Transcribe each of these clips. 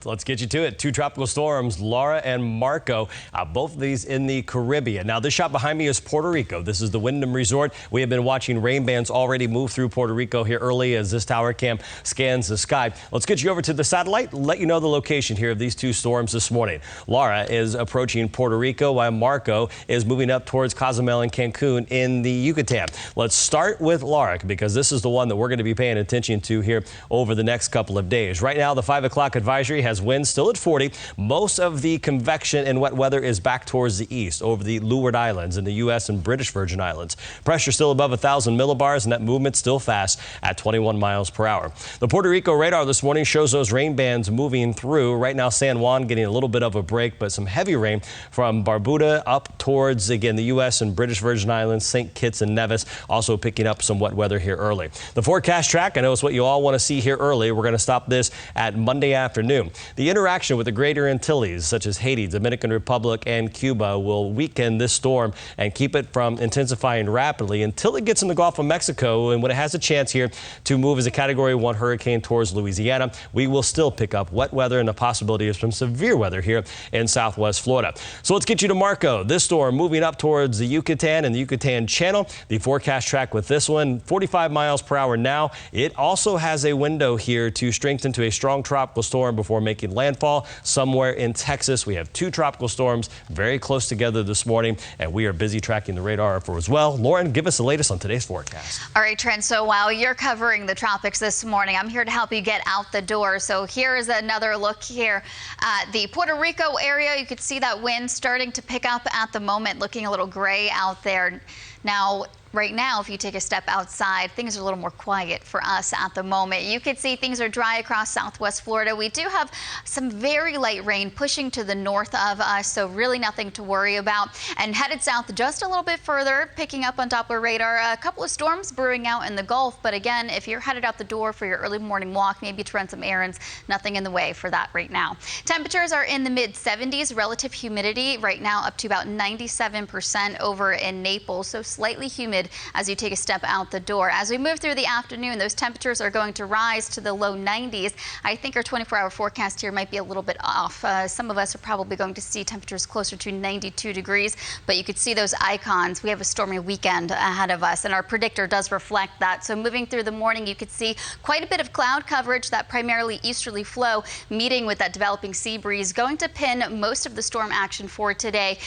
Let's get you to it. Two tropical storms, Laura and Marco, both of these in the Caribbean. Now, this shot behind me is Puerto Rico. This is the Wyndham Resort. We have been watching rain bands already move through Puerto Rico here early as this tower cam scans the sky. Let's get you over to the satellite, let you know the location here of these two storms this morning. Laura is approaching Puerto Rico while Marco is moving up towards Cozumel and Cancun in the Yucatan. Let's start with Laura because this is the one that we're going to be paying attention to here over the next couple of days. Right now, the 5 o'clock advisory has winds still at 40. Most of the convection and wet weather is back towards the east over the Leeward Islands in the U.S. and British Virgin Islands. Pressure still above 1,000 millibars and that movement still fast at 21 miles per hour. The Puerto Rico radar this morning shows those rain bands moving through. Right now, San Juan getting a little bit of a break, but some heavy rain from Barbuda up towards, again, the U.S. and British Virgin Islands, St. Kitts and Nevis, also picking up some wet weather here early. The forecast track, I know it's what you all want to see here early. We're going to stop this at Monday afternoon. The interaction with the greater Antilles, such as Haiti, Dominican Republic, and Cuba, will weaken this storm and keep it from intensifying rapidly until it gets in the Gulf of Mexico. And when it has a chance here to move as a Category 1 hurricane towards Louisiana, we will still pick up wet weather and the possibility of some severe weather here in southwest Florida. So let's get you to Marco. This storm moving up towards the Yucatan and the Yucatan Channel. The forecast track with this one, 45 miles per hour now. It also has a window here to strengthen to a strong tropical storm before making landfall somewhere in Texas. We have two tropical storms very close together this morning, and we are busy tracking the radar for as well. Lauren, give us the latest on today's forecast. All right, Trent, so while you're covering the tropics this morning, I'm here to help you get out the door. So here is another look here at the Puerto Rico area. You can see that wind starting to pick up at the moment, looking a little gray out there. Now, right now, if you take a step outside, things are a little more quiet for us at the moment. You can see things are dry across southwest Florida. We do have some very light rain pushing to the north of us, so really nothing to worry about. And headed south just a little bit further, picking up on Doppler radar, a couple of storms brewing out in the Gulf. But again, if you're headed out the door for your early morning walk, maybe to run some errands, nothing in the way for that right now. Temperatures are in the mid-70s, relative humidity right now up to about 97% over in Naples, so slightly humid as you take a step out the door. As we move through the afternoon, those temperatures are going to rise to the low 90s. I think our 24-hour forecast here might be a little bit off. Some of us are probably going to see temperatures closer to 92 degrees, but you could see those icons. We have a stormy weekend ahead of us, and our predictor does reflect that. So moving through the morning, you could see quite a bit of cloud coverage, that primarily easterly flow meeting with that developing sea breeze, going to pin most of the storm action for today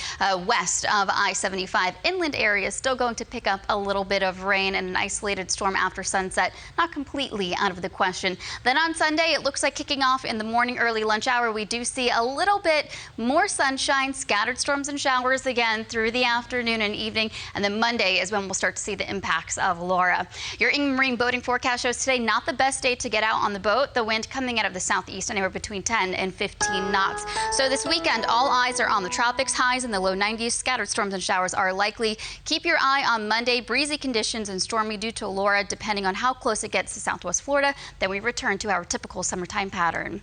west of I-75. Inland areas still going to pick up a little bit of rain and an isolated storm after sunset, not completely out of the question. Then on Sunday, it looks like kicking off in the morning, early lunch hour, we do see a little bit more sunshine, scattered storms and showers again through the afternoon and evening. And then Monday is when we'll start to see the impacts of Laura. Your marine boating forecast shows today not the best day to get out on the boat. The wind coming out of the southeast anywhere between 10 and 15 knots. So this weekend, all eyes are on the tropics. Highs in the low 90s. Scattered storms and showers are likely. Keep your eye on Monday. Breezy conditions and stormy due to Laura, depending on how close it gets to southwest Florida. Then we return to our typical summertime pattern.